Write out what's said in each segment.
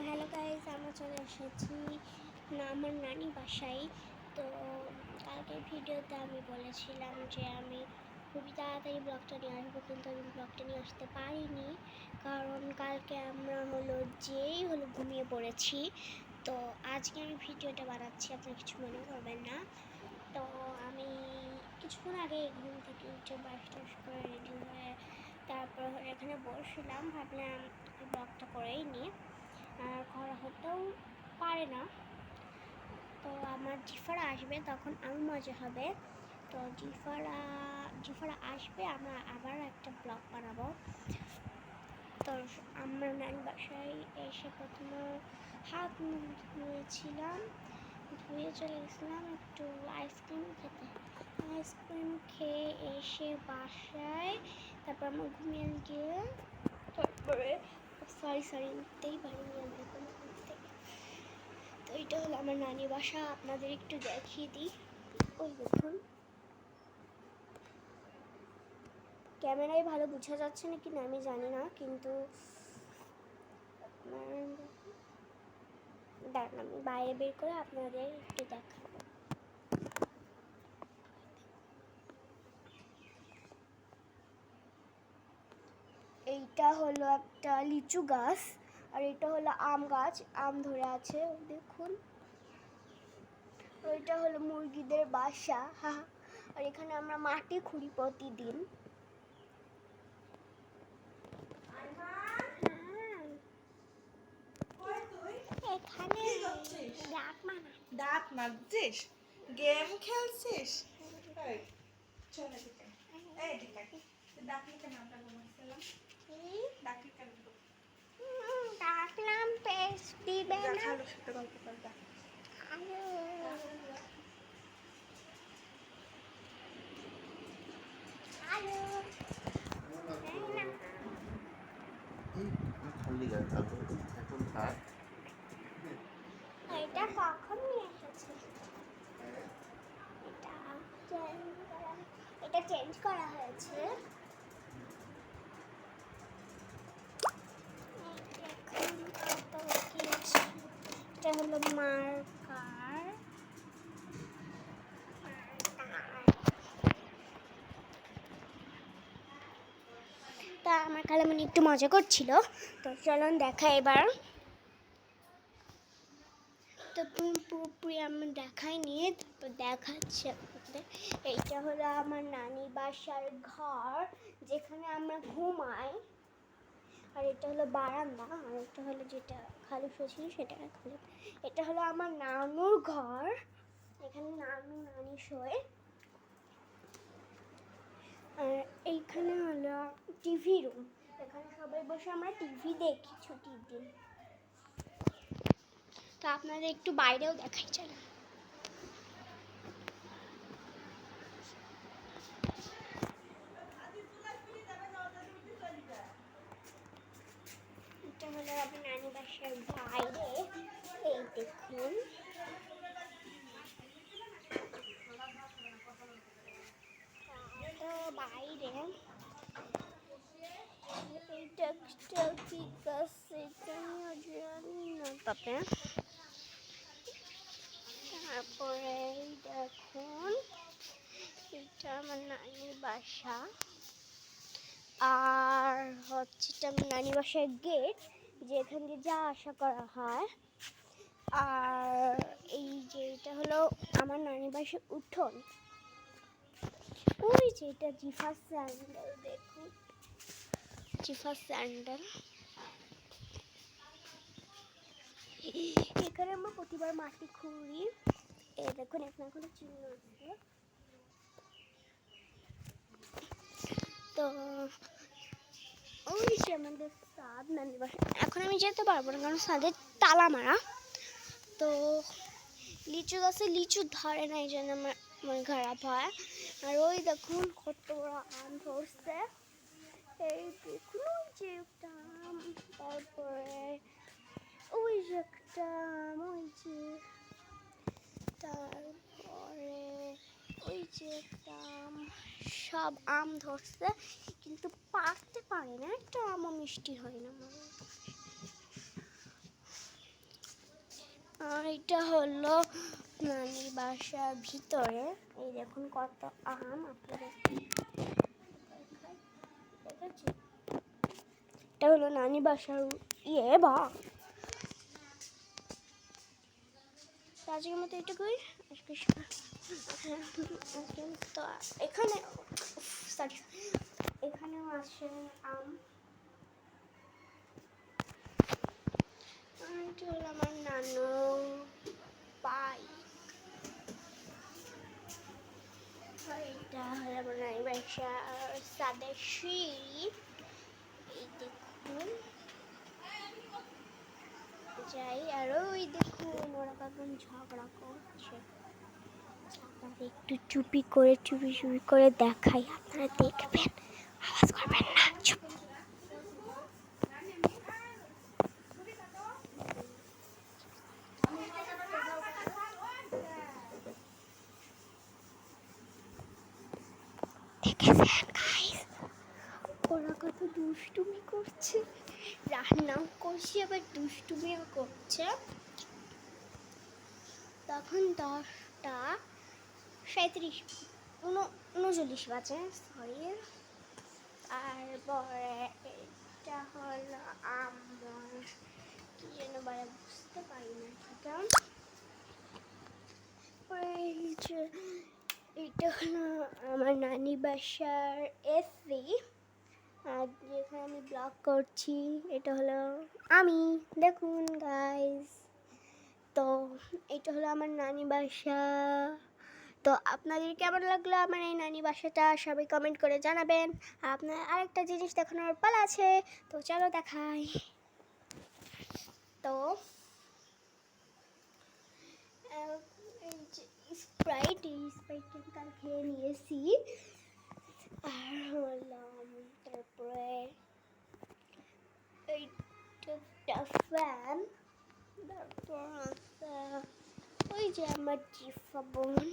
Hello guys, আমরা চলে এসেছি আমার নানি বাসায়। তো কালকের ভিডিওতে আমি বলেছিলাম যে আমি খুবই তাড়াতাড়ি ব্লগটা নিয়ে আসবো, কিন্তু আমি ব্লগটা নিয়ে আসতে পারিনি, কারণ কালকে আমরা ঘুমিয়ে পড়েছি। তো আজকে আমি ভিডিওটা বানাচ্ছি, আপনারা কিছু মনে করবেন না। তো আমি কিছুক্ষণ আগে ঘুম থেকে উঠে ব্রাশ টাশ করে রেডি হয়ে তারপর এখানে বসছিলাম, ভাবলাম ব্লগটা করেই নিই, আর করা হতেও পারে না। তো আমার জিফারা আসবে, তখন আরও মজা হবে। তো জিফারা আসবে, আমরা আবার একটা ব্লগ বানাবো। তো আমরা নানি বাসায় এসে প্রথমে হাত মুখ ধুয়েছিলাম, ধুয়ে চলে গেছিলাম একটু আইসক্রিম খেতে। আইসক্রিম খেয়ে এসে বাসায় তারপর আমরা ঘুমিয়ে গিয়ে তারপরে সরি উঠতেই পারিনি আমরা কোনো থেকে। তো এটা হলো আমার নানি বাসা, আপনাদের একটু দেখিয়ে দিই। ওই দেখুন, ক্যামেরায় ভালো বোঝা যাচ্ছে না কিনা আমি জানি না, কিন্তু দাঁড়ান আমি বাইরে বের করে আপনাদের একটু দেখাবো। এইটা হলো একটা লিচু গাছ, আর এটা হলো আম গাছ, আম ধরে আছে দেখুন। ওইটা হলো মুরগিদের বাসা, আর এখানে আমরা মাটি খুঁড়ি প্রতিদিন। এখানে দাঁত মাজছিস, গেম খেলছিস? চল এদিকে, এদিকে। ডাকলি কেন? আমরা ঘুমাচ্ছিলাম। ডাকলি কেন? ডাকলাম পেস দিবে না। খালোর সাথে গল্প কর। এটা কখন নিয়ে এসেছে? এটা চেঞ্জ করা হয়েছে। এটা হলো মার্কার। তা আমার খালামণি একটু মজা করছিল, তো চলুন দেখা এবার। তো পুরোপুরি আমি দেখাইনি, তারপর দেখাচ্ছি আপনাদের। এইটা হলো আমার নানি বাসার ঘর, যেখানে আমরা ঘুমাই। আর এটা হলো বারান্দা, আর এটা হলো যেটা খালি শুয়েছিল সেটা খালি। এটা হলো আমার নানুর ঘর, এখানে নানু নানি শোয়। আর এইখানে হলো টিভি রুম, এখানে সবাই বসে আমরা টিভি দেখি ছুটির দিন। তো আপনাদের একটু বাইরেও দেখাই চলে। এটা হলো আমার নানি বাসার বাইরে, এই দেখুন। তো বাইরে এইটা একটা কি গাছ এটা জানি না, তবে তারপরে দেখুন এটা আমার নানির বাসা, আর হচ্ছে এটা আমার নানির বাসার গেট, যেখান দিয়ে যা আসা করা হয়। আর এই যে এটা হলো আমার নানির বাসার উঠোন। ওই যে এটা জিফা স্যান্ডেল, দেখুন জিফা স্যান্ডেল। এখানে আমরা প্রতিবার মাটি খুঁড়ি, এই দেখুন এখানে কোনো চিহ্ন আছে। তো ওই যে আমাদের ছাদ নানির বাসা, এখন আমি যেতে পারবো না কারণ ছাদের তালা মারা। তো লিচু গাছে লিচু ধরে না, এই জন্য আমার মন খারাপ হয়। আর ওই দেখুন কত বড় আম ধরছে, এই দেখুন ওই যে একটা আম, তারপরে ওই যে একটা আম, ওই যে তারপরে ওই যে একটা আম, সব আম ধরছে কিন্তু পাকতে পারে না, একটা আমও মিষ্টি হয় না। আর এটা হলো নানি বাসার ভিতরে। এই দেখুন কত আম, আপনারা দেখেছি। এটা হলো নানি বাসার বা আজকের মতো এটুকুই। তো এখানে সরি, এখানেও আছে আম। এটা হলো আমার নানু বাইক। এটা হলো আমার নানি বাসার সাদের সিঁড়ি। এই দেখুন, যাই আর ওই দেখুন ওরা কখন ঝগড়া করছে। আপনাদের একটু চুপি করে দেখাই, আপনারা দেখবেন, আওয়াজ করবেন না, চুপ। দেখেছেন গাইস, ওরা কত দুষ্টুমি করছে, রান্নাও করছে আবার দুষ্টুমিও করছে। তখন 10:37 বাজে, সরি। তারপরে এটা হলো আমার কি যেন বলে, বুঝতে পারি না এটা। এটা হলো আমার নানি বাসার এসি, আর যেখানে আমি ব্লগ করছি এটা হলো আমি। দেখুন গাইস, তো এটা হলো আমার নানি বাসা। তো আপনাদের কেমন লাগলো আমার এই নানি বাসাটা, সবাই কমেন্ট করে জানাবেন। আর আপনার আরেকটা জিনিস দেখানোর পালা আছে, তো চলো দেখাই। তো এই যে স্প্রাইট, এই স্প্রাইটটা কাল খেয়ে নিয়েছি। আর হলাম তারপরে এইটা ফ্যান। তারপর ওই যে আমার জিফা বোন,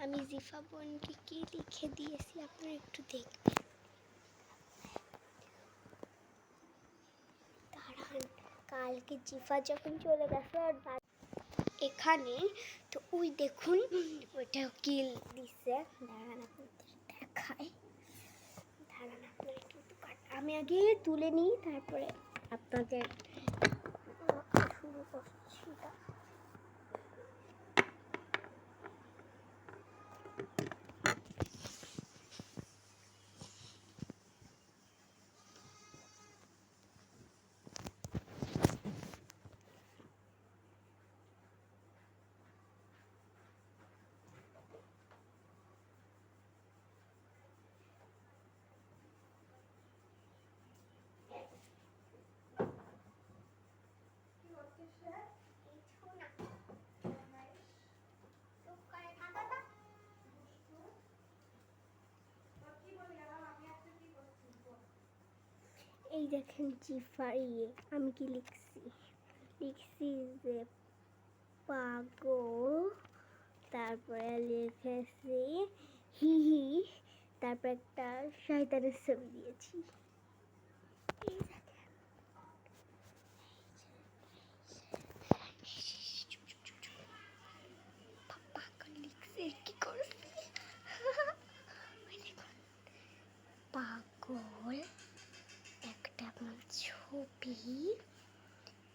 আমি জিফা বোনকে কি লিখে দিয়েছি আপনারা একটু দেখবেন, দাঁড়ান। কালকে জিফা যখন চলে গেছে আর এখানে, তো ওই দেখুন ওইটা কিল দিছে। দাঁড়ান আপনাদের দেখাই, দাঁড়ান আপনারা কিন্তু আমি আগে তুলে নিই, তারপরে আপনাদের শুরু করছি। এই দেখেন জিফার আমি কি লিখছি যে পাগল, তারপরে লিখেছি হি হি, তারপর একটা শয়তানের ছবি দিয়েছি। পাগল লিখছে কি করছি, পাগল একটা আপনার ছবি,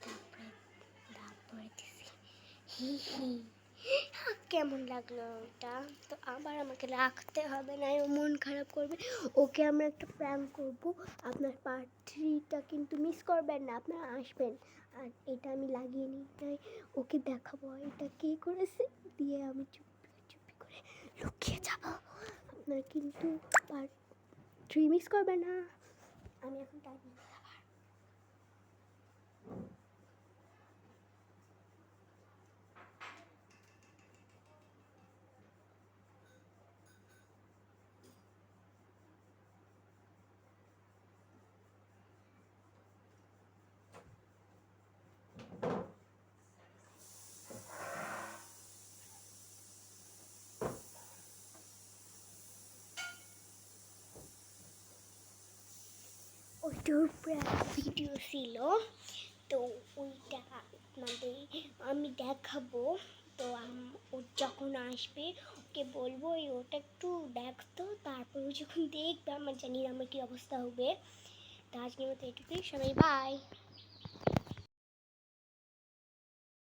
তারপরে দিছি হি হি। কেমন লাগলো ওটা? তো আবার আমাকে রাখতে হবে, না ও মন খারাপ করবে। ওকে আমরা একটা প্র্যাঙ্ক করব, আপনার পার্ট 3টা কিন্তু মিস করবেন না, আপনারা আসবেন। আর এটা আমি লাগিয়ে নিই, তাই ওকে দেখাবো এটা কে করেছে, দিয়ে আমি চুপি করে লুকিয়ে যাব। আপনারা কিন্তু পার্ট 3 মিস করবেন না। আমি এখন টাইম ওইটার প্র্যাঙ্ক ভিডিও ছিল, তো ওইটা আপনাদের আমি দেখাবো। তো ও যখন আসবে ওকে বলবো ওটা একটু দেখতো, তারপর ও যখন দেখবে আমার জানি না আমার কী অবস্থা হবে। তো আজকের মতো এটুকুই, সবাই বাই।